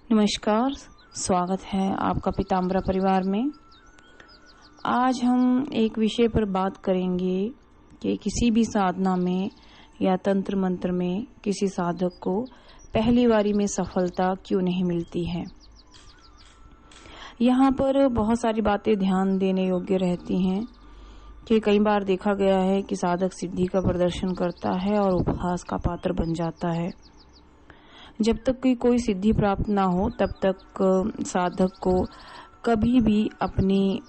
नमस्कार, स्वागत है आपका पीताम्बरा परिवार में। आज हम एक विषय पर बात करेंगे कि किसी भी साधना में या तंत्र मंत्र में किसी साधक को पहली बारी में सफलता क्यों नहीं मिलती है। यहाँ पर बहुत सारी बातें ध्यान देने योग्य रहती हैं कि कई बार देखा गया है कि साधक सिद्धि का प्रदर्शन करता है और उपहास का पात्र बन जाता है। जब तक कि कोई सिद्धि प्राप्त ना हो तब तक साधक को कभी भी अपनी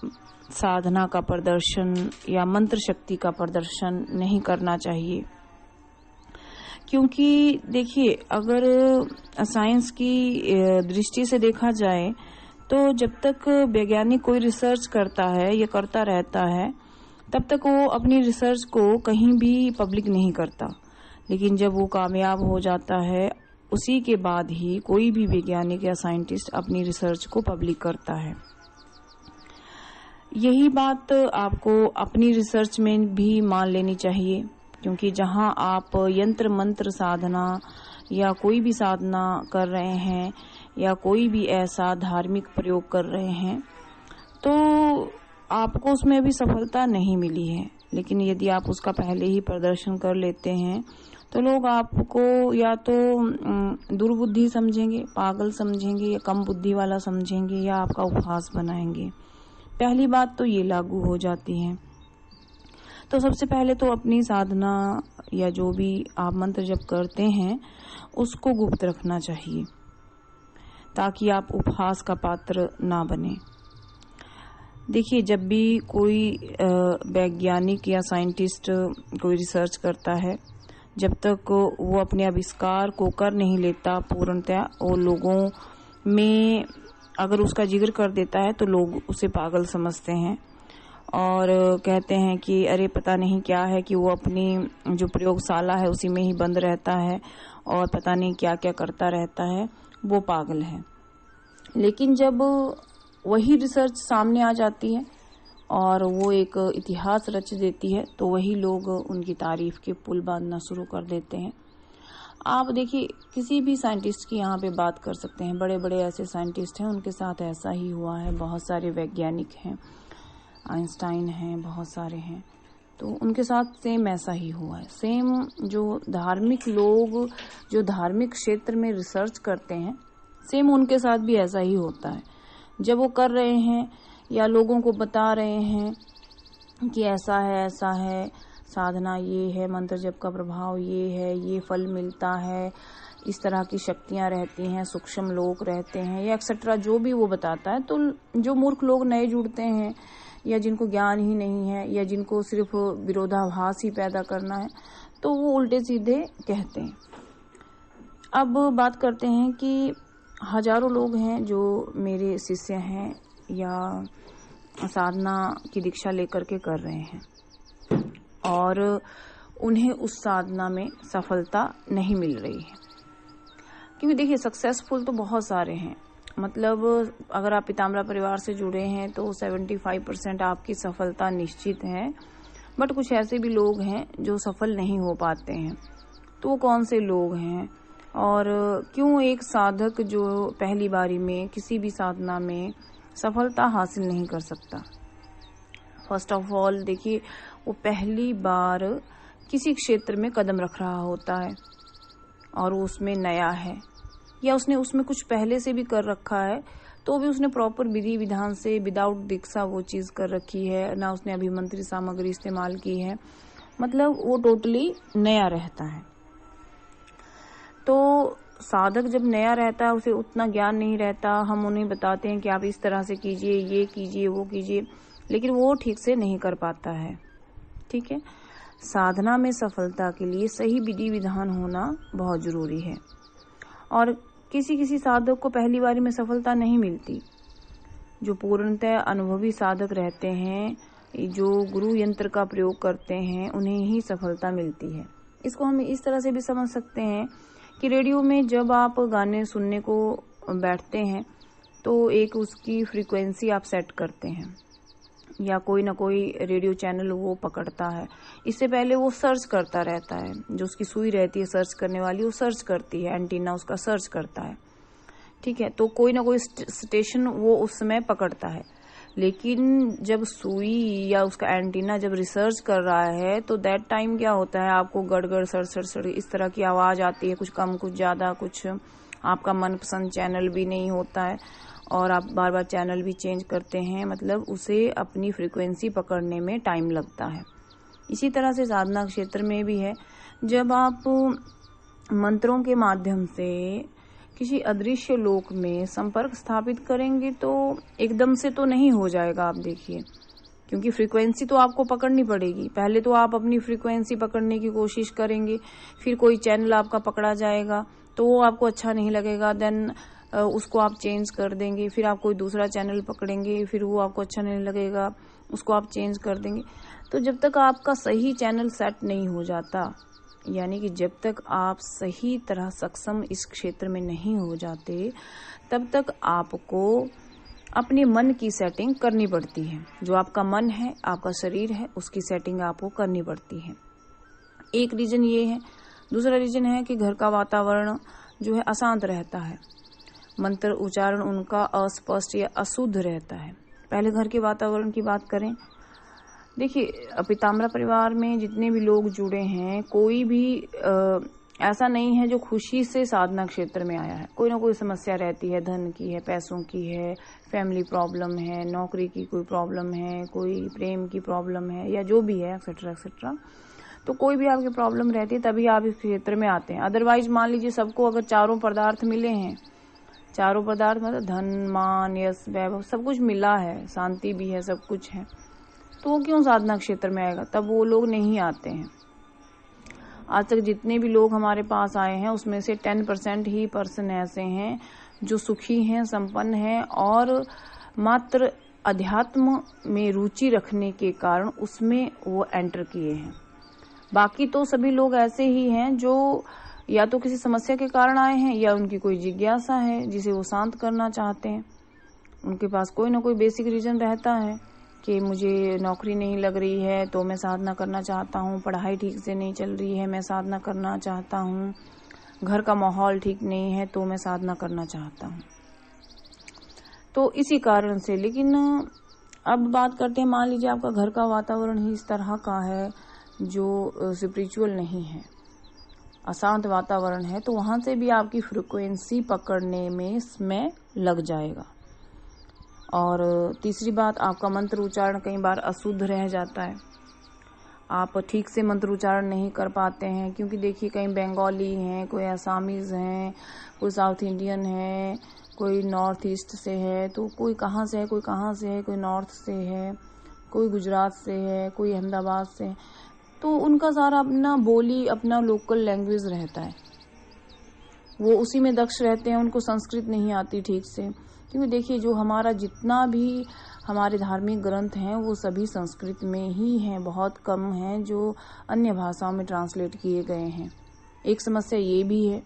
साधना का प्रदर्शन या मंत्र शक्ति का प्रदर्शन नहीं करना चाहिए। क्योंकि देखिए, अगर साइंस की दृष्टि से देखा जाए तो जब तक वैज्ञानिक कोई रिसर्च करता है या करता रहता है तब तक वो अपनी रिसर्च को कहीं भी पब्लिक नहीं करता। लेकिन जब वो कामयाब हो जाता है उसी के बाद ही कोई भी वैज्ञानिक या साइंटिस्ट अपनी रिसर्च को पब्लिक करता है। यही बात आपको अपनी रिसर्च में भी मान लेनी चाहिए, क्योंकि जहां आप यंत्र मंत्र साधना या कोई भी साधना कर रहे हैं या कोई भी ऐसा धार्मिक प्रयोग कर रहे हैं तो आपको उसमें अभी सफलता नहीं मिली है। लेकिन यदि आप उसका पहले ही प्रदर्शन कर लेते हैं तो लोग आपको या तो दुर्बुद्धि समझेंगे, पागल समझेंगे या कम बुद्धि वाला समझेंगे या आपका उपहास बनाएंगे। पहली बात तो ये लागू हो जाती है। तो सबसे पहले तो अपनी साधना या जो भी आप मंत्र जप करते हैं उसको गुप्त रखना चाहिए ताकि आप उपहास का पात्र ना बने। देखिए, जब भी कोई वैज्ञानिक या साइंटिस्ट कोई रिसर्च करता है, जब तक वो अपने आविष्कार को कर नहीं लेता पूर्णतया, वो लोगों में अगर उसका जिक्र कर देता है तो लोग उसे पागल समझते हैं और कहते हैं कि अरे पता नहीं क्या है कि वो अपनी जो प्रयोगशाला है उसी में ही बंद रहता है और पता नहीं क्या क्या करता रहता है, वो पागल है। लेकिन जब वही रिसर्च सामने आ जाती है और वो एक इतिहास रच देती है तो वही लोग उनकी तारीफ के पुल बांधना शुरू कर देते हैं। आप देखिए, किसी भी साइंटिस्ट की यहाँ पे बात कर सकते हैं। बड़े बड़े ऐसे साइंटिस्ट हैं, उनके साथ ऐसा ही हुआ है। बहुत सारे वैज्ञानिक हैं, आइंस्टाइन हैं, बहुत सारे हैं, तो उनके साथ सेम ऐसा ही हुआ है। सेम जो धार्मिक लोग जो धार्मिक क्षेत्र में रिसर्च करते हैं, सेम उनके साथ भी ऐसा ही होता है। जब वो कर रहे हैं या लोगों को बता रहे हैं कि ऐसा है, साधना ये है, मंत्र जप का प्रभाव ये है, ये फल मिलता है, इस तरह की शक्तियां रहती हैं, सूक्ष्म लोग रहते हैं या एक्सेट्रा जो भी वो बताता है, तो जो मूर्ख लोग नए जुड़ते हैं या जिनको ज्ञान ही नहीं है या जिनको सिर्फ विरोधाभास ही पैदा करना है, तो वो उल्टे सीधे कहते हैं। अब बात करते हैं कि हजारों लोग हैं जो मेरे शिष्य हैं या साधना की दीक्षा लेकर के कर रहे हैं और उन्हें उस साधना में सफलता नहीं मिल रही है। क्योंकि देखिए, सक्सेसफुल तो बहुत सारे हैं। मतलब अगर आप पीताम्बरा परिवार से जुड़े हैं तो 75% आपकी सफलता निश्चित है। बट कुछ ऐसे भी लोग हैं जो सफल नहीं हो पाते हैं। तो वो कौन से लोग हैं और क्यों एक साधक जो पहली बारी में किसी भी साधना में सफलता हासिल नहीं कर सकता। फर्स्ट ऑफ ऑल देखिए, वो पहली बार किसी क्षेत्र में कदम रख रहा होता है और वो उसमें नया है या उसने उसमें कुछ पहले से भी कर रखा है तो भी उसने प्रॉपर विधि विधान से विदाउट दीक्षा वो चीज कर रखी है, ना उसने अभिमंत्रित सामग्री इस्तेमाल की है। मतलब वो टोटली नया रहता है। तो साधक जब नया रहता है, उसे उतना ज्ञान नहीं रहता। हम उन्हें बताते हैं कि आप इस तरह से कीजिए, ये कीजिए, वो कीजिए, लेकिन वो ठीक से नहीं कर पाता है। ठीक है, साधना में सफलता के लिए सही विधि विधान होना बहुत जरूरी है और किसी साधक को पहली बारी में सफलता नहीं मिलती। जो पूर्णतः अनुभवी साधक रहते हैं, जो गुरु यंत्र का प्रयोग करते हैं, उन्हें ही सफलता मिलती है। इसको हम इस तरह से भी समझ सकते हैं कि रेडियो में जब आप गाने सुनने को बैठते हैं तो एक उसकी फ्रीक्वेंसी आप सेट करते हैं या कोई ना कोई रेडियो चैनल वो पकड़ता है। इससे पहले वो सर्च करता रहता है, जो उसकी सुई रहती है सर्च करने वाली, वो सर्च करती है, एंटीना उसका सर्च करता है ठीक है, तो कोई ना कोई स्टेशन वो उस समय पकड़ता है। लेकिन जब सुई या उसका एंटीना जब रिसर्च कर रहा है तो दैट टाइम क्या होता है, आपको गड़गड़ सड़ इस तरह की आवाज आती है, कुछ कम कुछ ज्यादा, कुछ आपका मनपसंद चैनल भी नहीं होता है और आप बार बार चैनल भी चेंज करते हैं, मतलब उसे अपनी फ्रीक्वेंसी पकड़ने में टाइम लगता है। इसी तरह से साधना क्षेत्र में भी है, जब आप मंत्रों के माध्यम से किसी अदृश्य लोक में संपर्क स्थापित करेंगे तो एकदम से तो नहीं हो जाएगा, आप देखिए, क्योंकि फ्रीक्वेंसी तो आपको पकड़नी पड़ेगी। पहले तो आप अपनी फ्रीक्वेंसी पकड़ने की कोशिश करेंगे, फिर कोई चैनल आपका पकड़ा जाएगा तो वो आपको अच्छा नहीं लगेगा, देन उसको आप चेंज कर देंगे, फिर आप कोई दूसरा चैनल पकड़ेंगे, फिर वो आपको अच्छा नहीं लगेगा, उसको आप चेंज कर देंगे। तो जब तक आपका सही चैनल सेट नहीं हो जाता, यानी कि जब तक आप सही तरह सक्षम इस क्षेत्र में नहीं हो जाते, तब तक आपको अपने मन की सेटिंग करनी पड़ती है। जो आपका मन है, आपका शरीर है, उसकी सेटिंग आपको करनी पड़ती है। एक रीजन ये है। दूसरा रीजन है कि घर का वातावरण जो है अशांत रहता है, मंत्र उच्चारण उनका अस्पष्ट या अशुद्ध रहता है। पहले घर के वातावरण की बात करें, देखिए पीताम्बरा परिवार में जितने भी लोग जुड़े हैं, कोई भी ऐसा नहीं है जो खुशी से साधना क्षेत्र में आया है। कोई ना कोई समस्या रहती है, धन की है, पैसों की है, फैमिली प्रॉब्लम है, नौकरी की कोई प्रॉब्लम है, कोई प्रेम की प्रॉब्लम है, या जो भी है एक्सेट्रा एक्सेट्रा। तो कोई भी आपकी प्रॉब्लम रहती है तभी आप इस क्षेत्र में आते हैं। अदरवाइज मान लीजिए सबको अगर चारों पदार्थ मिले हैं, चारों पदार्थ मतलब धन, मान, यश, वैभव सब कुछ मिला है, शांति भी है, सब कुछ है, तो वो क्यों साधना क्षेत्र में आएगा? तब वो लोग नहीं आते हैं। आज तक जितने भी लोग हमारे पास आए हैं उसमें से 10% ही पर्सन ऐसे हैं जो सुखी हैं, संपन्न हैं और मात्र अध्यात्म में रुचि रखने के कारण उसमें वो एंटर किए हैं। बाकी तो सभी लोग ऐसे ही हैं जो या तो किसी समस्या के कारण आए हैं या उनकी कोई जिज्ञासा है जिसे वो शांत करना चाहते हैं। उनके पास कोई ना कोई बेसिक रीजन रहता है कि मुझे नौकरी नहीं लग रही है तो मैं साधना करना चाहता हूँ, पढ़ाई ठीक से नहीं चल रही है मैं साधना करना चाहता हूँ, घर का माहौल ठीक नहीं है तो मैं साधना करना चाहता हूँ। तो इसी कारण से, लेकिन अब बात करते हैं, मान लीजिए आपका घर का वातावरण ही इस तरह का है जो स्पिरिचुअल नहीं है, अशांत वातावरण है, तो वहां से भी आपकी फ्रीक्वेंसी पकड़ने में समय लग जाएगा। और तीसरी बात, आपका मंत्र उच्चारण कई बार अशुद्ध रह जाता है, आप ठीक से मंत्र उच्चारण नहीं कर पाते हैं, क्योंकि देखिए कई बंगाली हैं, कोई आसामीज हैं, कोई साउथ इंडियन है, कोई नॉर्थ ईस्ट से है, तो कोई कहाँ से है, कोई कहाँ से है, कोई नॉर्थ से है, कोई गुजरात से है, कोई अहमदाबाद से है, तो उनका सारा अपना बोली, अपना लोकल लैंग्वेज रहता है, वो उसी में दक्ष रहते हैं, उनको संस्कृत नहीं आती ठीक से। क्योंकि देखिए जो हमारा जितना भी हमारे धार्मिक ग्रंथ हैं वो सभी संस्कृत में ही हैं, बहुत कम हैं जो अन्य भाषाओं में ट्रांसलेट किए गए हैं। एक समस्या ये भी है।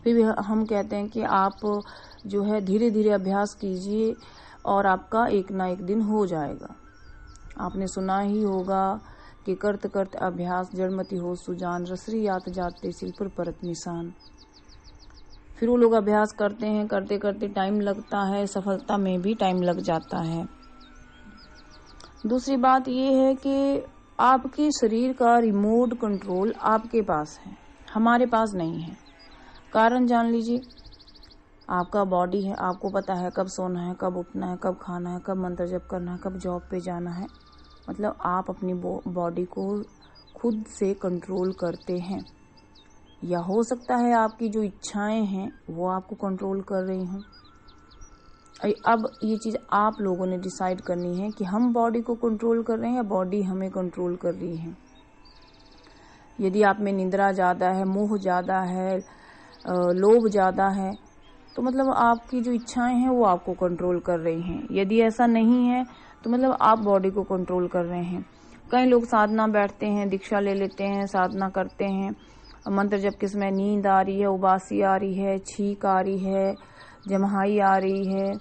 फिर भी हम कहते हैं कि आप जो है धीरे धीरे अभ्यास कीजिए और आपका एक ना एक दिन हो जाएगा। आपने सुना ही होगा कि करत करत अभ्यास जड़मति हो सुजान, रसरी यात जाते सिल पर परत निशान। फिर वो लोग अभ्यास करते हैं, करते करते टाइम लगता है, सफलता में भी टाइम लग जाता है। दूसरी बात ये है कि आपके शरीर का रिमोट कंट्रोल आपके पास है, हमारे पास नहीं है। कारण जान लीजिए, आपका बॉडी है, आपको पता है कब सोना है, कब उठना है, कब खाना है, कब मंत्र जप करना है, कब जॉब पे जाना है। मतलब आप अपनी बॉडी को खुद से कंट्रोल करते हैं, या हो सकता है आपकी जो इच्छाएं हैं वो आपको कंट्रोल कर रही हों। अब ये चीज आप लोगों ने डिसाइड करनी है कि हम बॉडी को कंट्रोल कर रहे हैं या बॉडी हमें कंट्रोल कर रही है। यदि आप में निद्रा ज्यादा है, मोह ज्यादा है, लोभ ज्यादा है, तो मतलब आपकी जो इच्छाएं हैं वो आपको कंट्रोल कर रही हैं। यदि ऐसा नहीं है तो मतलब आप बॉडी को कंट्रोल कर रहे हैं। कई लोग साधना बैठते हैं, दीक्षा ले लेते हैं, साधना करते हैं, मंत्र जप के समय नींद आ रही है, उबासी आ रही है, छींक आ रही है, जमहाई आ रही है,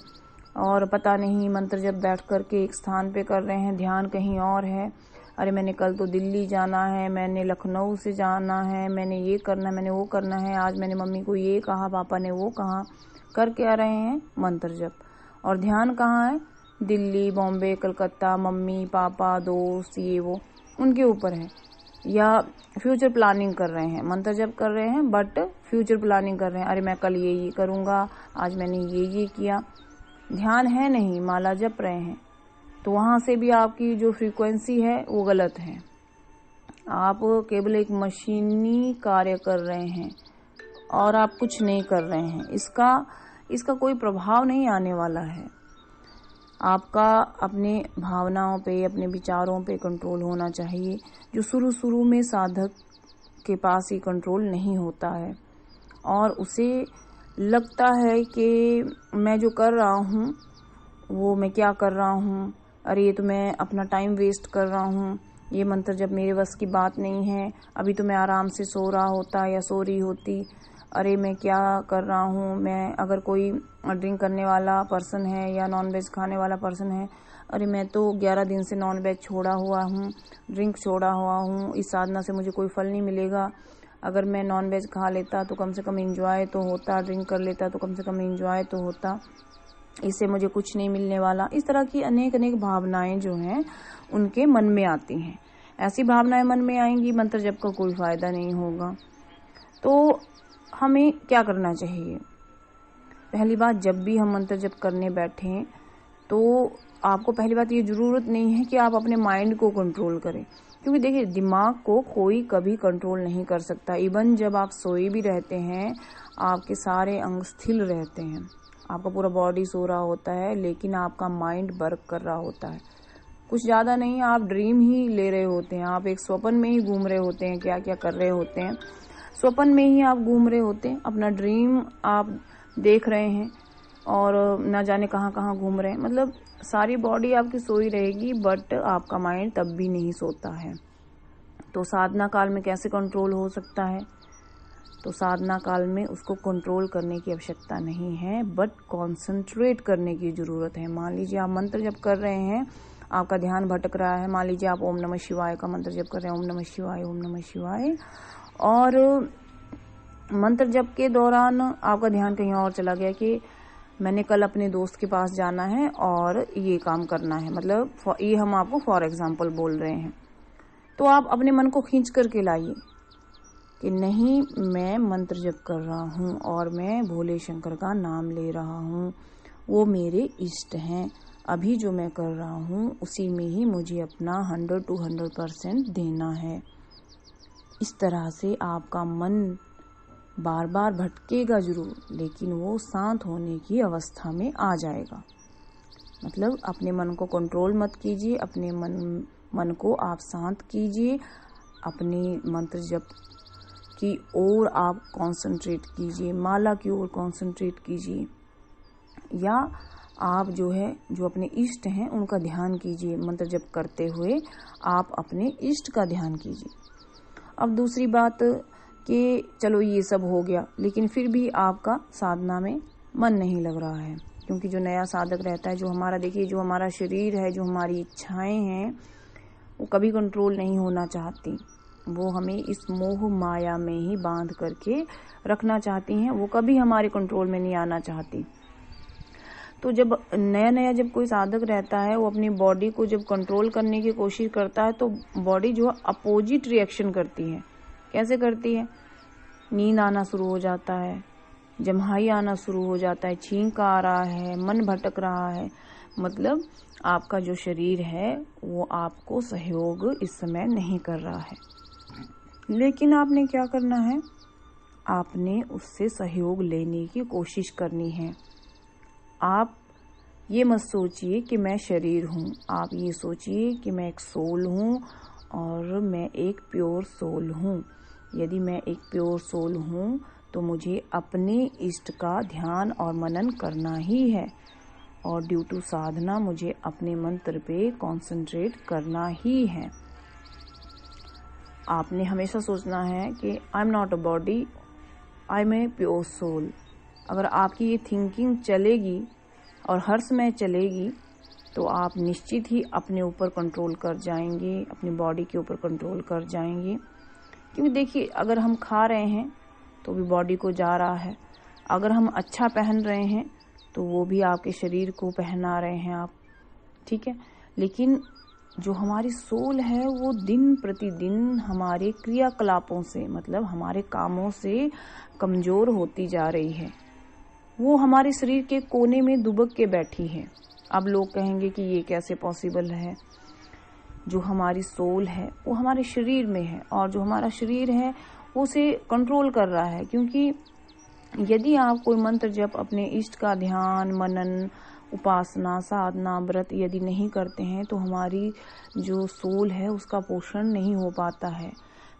और पता नहीं मंत्र जप बैठ करके एक स्थान पे कर रहे हैं, ध्यान कहीं और है। अरे मैंने कल तो दिल्ली जाना है, मैंने लखनऊ से जाना है, मैंने ये करना है, मैंने वो करना है, आज मैंने मम्मी को ये कहा, पापा ने वो कहा, कर क्या रहे हैं? मंत्र जप। और ध्यान कहाँ है? दिल्ली, बॉम्बे, कलकत्ता, मम्मी पापा, दोस्त, ये वो उनके ऊपर है। या फ्यूचर प्लानिंग कर रहे हैं, मंत्र जप कर रहे हैं बट फ्यूचर प्लानिंग कर रहे हैं, अरे मैं कल ये करूँगा, आज मैंने ये किया। ध्यान है नहीं, माला जप रहे हैं, तो वहाँ से भी आपकी जो फ्रीक्वेंसी है वो गलत है। आप केवल एक मशीनी कार्य कर रहे हैं और आप कुछ नहीं कर रहे हैं। इसका कोई प्रभाव नहीं आने वाला है। आपका अपने भावनाओं पे, अपने विचारों पे कंट्रोल होना चाहिए, जो शुरू में साधक के पास ही कंट्रोल नहीं होता है और उसे लगता है कि मैं जो कर रहा हूँ वो मैं क्या कर रहा हूँ, अरे ये तो मैं अपना टाइम वेस्ट कर रहा हूँ, ये मंत्र जब मेरे बस की बात नहीं है, अभी तो मैं आराम से सो रहा होता या सो रही होती, अरे मैं क्या कर रहा हूँ। मैं अगर कोई ड्रिंक करने वाला पर्सन है या नॉन वेज खाने वाला पर्सन है, अरे मैं तो 11 दिन से नॉन वेज छोड़ा हुआ हूँ, ड्रिंक छोड़ा हुआ हूँ, इस साधना से मुझे कोई फल नहीं मिलेगा। अगर मैं नॉन वेज खा लेता तो कम से कम एंजॉय तो होता, ड्रिंक कर लेता तो कम से कम एंजॉय तो होता, इससे मुझे कुछ नहीं मिलने वाला। इस तरह की अनेक भावनाएं जो हैं उनके मन में आती हैं। ऐसी भावनाएं मन में आएंगी, मंत्र जप का कोई फायदा नहीं होगा। तो हमें क्या करना चाहिए? पहली बात, जब भी हम मंत्र जप करने बैठें तो आपको पहली बात ये जरूरत नहीं है कि आप अपने माइंड को कंट्रोल करें, क्योंकि देखिए दिमाग को कोई कभी कंट्रोल नहीं कर सकता। इवन जब आप सोए भी रहते हैं, आपके सारे अंग स्थिर रहते हैं, आपका पूरा बॉडी सो रहा होता है, लेकिन आपका माइंड वर्क कर रहा होता है। कुछ ज्यादा नहीं, आप ड्रीम ही ले रहे होते हैं, आप एक स्वप्न में ही घूम रहे होते हैं, क्या क्या कर रहे होते हैं, स्वप्न में ही आप घूम रहे होते हैं, अपना ड्रीम आप देख रहे हैं और न जाने कहाँ कहाँ घूम रहे हैं। मतलब सारी बॉडी आपकी सोई रहेगी बट आपका माइंड तब भी नहीं सोता है। तो साधना काल में कैसे कंट्रोल हो सकता है? तो साधना काल में उसको कंट्रोल करने की आवश्यकता नहीं है, बट कॉन्सेंट्रेट करने की जरूरत है। मान लीजिए आप मंत्र जप कर रहे हैं, आपका ध्यान भटक रहा है, मान लीजिए आप ओम नमः शिवाय का मंत्र जप कर रहे हैं, ओम नमः शिवाय, ओम नमः शिवाय, और मंत्र जप के दौरान आपका ध्यान कहीं और चला गया कि मैंने कल अपने दोस्त के पास जाना है और ये काम करना है, मतलब ये हम आपको फॉर एग्जाम्पल बोल रहे हैं। तो आप अपने मन को खींच करके लाइए कि नहीं, मैं मंत्र जप कर रहा हूँ और मैं भोले शंकर का नाम ले रहा हूँ, वो मेरे इष्ट हैं, अभी जो मैं कर रहा हूँ उसी में ही मुझे अपना 100 to 100% देना है। इस तरह से आपका मन बार बार भटकेगा जरूर, लेकिन वो शांत होने की अवस्था में आ जाएगा। मतलब अपने मन को कंट्रोल मत कीजिए, अपने मन को आप शांत कीजिए, अपने मंत्र जप की ओर आप कंसंट्रेट कीजिए, माला की ओर कंसंट्रेट कीजिए, या आप जो अपने इष्ट हैं उनका ध्यान कीजिए। मंत्र जप करते हुए आप अपने इष्ट का ध्यान कीजिए। अब दूसरी बात कि चलो ये सब हो गया, लेकिन फिर भी आपका साधना में मन नहीं लग रहा है, क्योंकि जो नया साधक रहता है, जो हमारा शरीर है, जो हमारी इच्छाएं हैं, वो कभी कंट्रोल नहीं होना चाहती, वो हमें इस मोह माया में ही बांध करके रखना चाहती हैं, वो कभी हमारे कंट्रोल में नहीं आना चाहती। तो जब नया जब कोई साधक रहता है, वो अपनी बॉडी को जब कंट्रोल करने की कोशिश करता है तो बॉडी जो अपोजिट रिएक्शन करती है। कैसे करती है? नींद आना शुरू हो जाता है, जम्हाई आना शुरू हो जाता है, छींक आ रहा है, मन भटक रहा है। मतलब आपका जो शरीर है वो आपको सहयोग इस समय नहीं कर रहा है, लेकिन आपने क्या करना है? आपने उससे सहयोग लेने की कोशिश करनी है। आप ये मत सोचिए कि मैं शरीर हूँ, आप ये सोचिए कि मैं एक सोल हूँ और मैं एक प्योर सोल हूँ। यदि मैं एक प्योर सोल हूँ तो मुझे अपने इष्ट का ध्यान और मनन करना ही है, और ड्यू टू साधना मुझे अपने मंत्र पे कंसंट्रेट करना ही है। आपने हमेशा सोचना है कि I am not a body, I am a pure soul. अगर आपकी ये थिंकिंग चलेगी और हर समय चलेगी तो आप निश्चित ही अपने ऊपर कंट्रोल कर जाएंगे, अपनी बॉडी के ऊपर कंट्रोल कर जाएंगे। क्योंकि देखिए, अगर हम खा रहे हैं तो भी बॉडी को जा रहा है, अगर हम अच्छा पहन रहे हैं तो वो भी आपके शरीर को पहना रहे हैं आप, ठीक है। लेकिन जो हमारी सोल है वो दिन प्रतिदिन हमारे क्रियाकलापों से, मतलब हमारे कामों से कमजोर होती जा रही है। वो हमारे शरीर के कोने में दुबक के बैठी है। अब लोग कहेंगे कि ये कैसे पॉसिबल है। जो हमारी सोल है वो हमारे शरीर में है, और जो हमारा शरीर है वो उसे कंट्रोल कर रहा है। क्योंकि यदि आप कोई मंत्र जप अपने इष्ट का ध्यान, मनन, उपासना, साधना, व्रत यदि नहीं करते हैं तो हमारी जो सोल है उसका पोषण नहीं हो पाता है।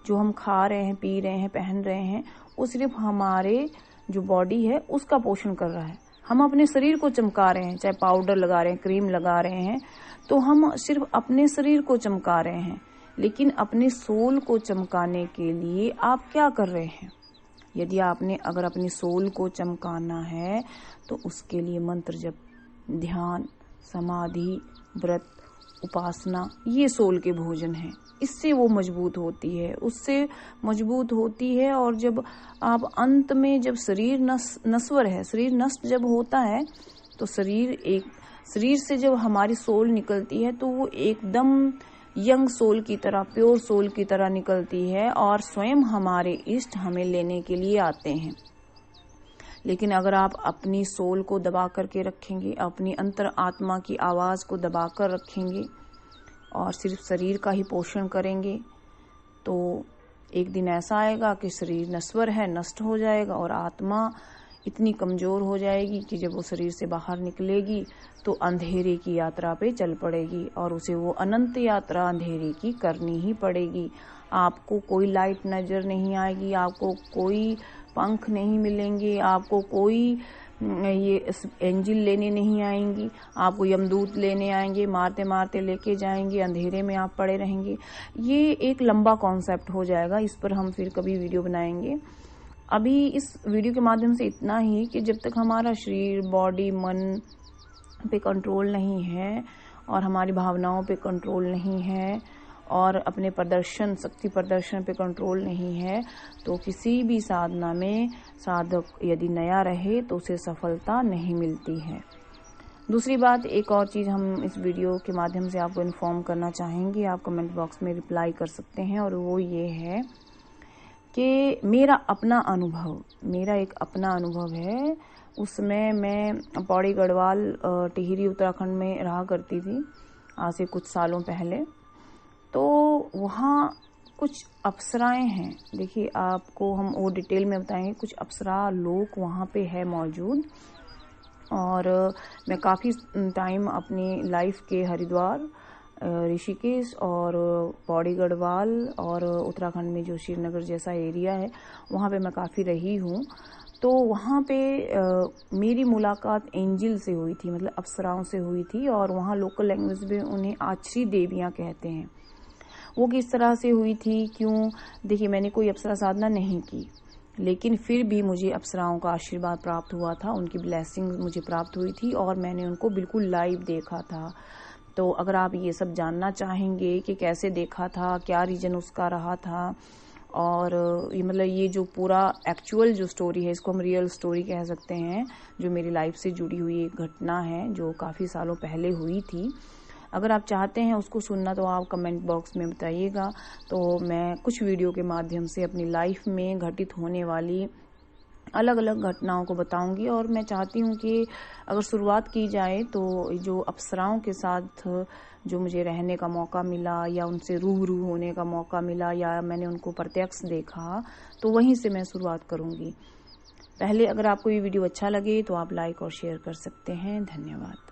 जो हम खा रहे हैं, पी रहे हैं, पहन रहे हैं, वो सिर्फ हमारे जो बॉडी है उसका पोषण कर रहा है। हम अपने शरीर को चमका रहे हैं, चाहे पाउडर लगा रहे हैं, क्रीम लगा रहे हैं, तो हम सिर्फ अपने शरीर को चमका रहे हैं। लेकिन अपने सोल को चमकाने के लिए आप क्या कर रहे हैं? यदि आपने अगर अपनी सोल को चमकाना है तो उसके लिए मंत्र जप, ध्यान, समाधि, व्रत, उपासना, ये सोल के भोजन है। इससे वो मजबूत होती है, उससे मजबूत होती है। और जब आप अंत में, जब शरीर नश्वर है, शरीर नष्ट जब होता है तो शरीर से जब हमारी सोल निकलती है तो वो एकदम यंग सोल की तरह, प्योर सोल की तरह निकलती है, और स्वयं हमारे इष्ट हमें लेने के लिए आते हैं। लेकिन अगर आप अपनी सोल को दबा करके रखेंगे, अपनी अंतर आत्मा की आवाज को दबा कर रखेंगे और सिर्फ शरीर का ही पोषण करेंगे, तो एक दिन ऐसा आएगा कि शरीर नश्वर है, नष्ट हो जाएगा, और आत्मा इतनी कमजोर हो जाएगी कि जब वो शरीर से बाहर निकलेगी तो अंधेरे की यात्रा पे चल पड़ेगी, और उसे वो अनंत यात्रा अंधेरे की करनी ही पड़ेगी। आपको कोई लाइट नजर नहीं आएगी, आपको कोई पंख नहीं मिलेंगे, आपको कोई ये एंजिल लेने नहीं आएंगी, आपको यमदूत लेने आएंगे, मारते मारते लेके जाएंगे, अंधेरे में आप पड़े रहेंगे। ये एक लंबा कॉन्सेप्ट हो जाएगा, इस पर हम फिर कभी वीडियो बनाएंगे। अभी इस वीडियो के माध्यम से इतना ही कि जब तक हमारा शरीर, बॉडी, मन पे कंट्रोल नहीं है और हमारी भावनाओं पे कंट्रोल नहीं है और अपने प्रदर्शन, शक्ति प्रदर्शन पे कंट्रोल नहीं है, तो किसी भी साधना में साधक यदि नया रहे तो उसे सफलता नहीं मिलती है। दूसरी बात, एक और चीज हम इस वीडियो के माध्यम से आपको इन्फॉर्म करना चाहेंगे, आप कमेंट बॉक्स में रिप्लाई कर सकते हैं, और वो ये है कि मेरा एक अपना अनुभव है। उसमें मैं पौड़ी गढ़वाल, टिहरी, उत्तराखंड में रहा करती थी आज से कुछ सालों पहले। तो वहाँ कुछ अप्सराएं हैं, देखिए आपको हम वो डिटेल में बताएंगे। कुछ अप्सरा लोग वहाँ पे है मौजूद, और मैं काफ़ी टाइम अपनी लाइफ के हरिद्वार, ऋषिकेश और पौड़ी गढ़वाल और उत्तराखंड में जो श्रीनगर जैसा एरिया है वहाँ पे मैं काफ़ी रही हूँ। तो वहाँ पे मेरी मुलाकात एंजिल से हुई थी, मतलब अप्सराओं से हुई थी, और वहाँ लोकल लैंग्वेज में उन्हें आछरी देवियाँ कहते हैं। वो किस तरह से हुई थी, क्यों? देखिए, मैंने कोई अप्सरा साधना नहीं की, लेकिन फिर भी मुझे अप्सराओं का आशीर्वाद प्राप्त हुआ था, उनकी ब्लेसिंग मुझे प्राप्त हुई थी, और मैंने उनको बिल्कुल लाइव देखा था। तो अगर आप ये सब जानना चाहेंगे कि कैसे देखा था, क्या रीजन उसका रहा था, और ये मतलब ये जो पूरा एक्चुअल जो स्टोरी है, इसको हम रियल स्टोरी कह सकते हैं, जो मेरी लाइफ से जुड़ी हुई एक घटना है जो काफ़ी सालों पहले हुई थी। अगर आप चाहते हैं उसको सुनना तो आप कमेंट बॉक्स में बताइएगा, तो मैं कुछ वीडियो के माध्यम से अपनी लाइफ में घटित होने वाली अलग अलग घटनाओं को बताऊंगी। और मैं चाहती हूँ कि अगर शुरुआत की जाए तो जो अप्सराओं के साथ जो मुझे रहने का मौका मिला, या उनसे रूबरू होने का मौका मिला, या मैंने उनको प्रत्यक्ष देखा, तो वहीं से मैं शुरुआत करूंगी। पहले अगर आपको ये वीडियो अच्छा लगे तो आप लाइक और शेयर कर सकते हैं। धन्यवाद।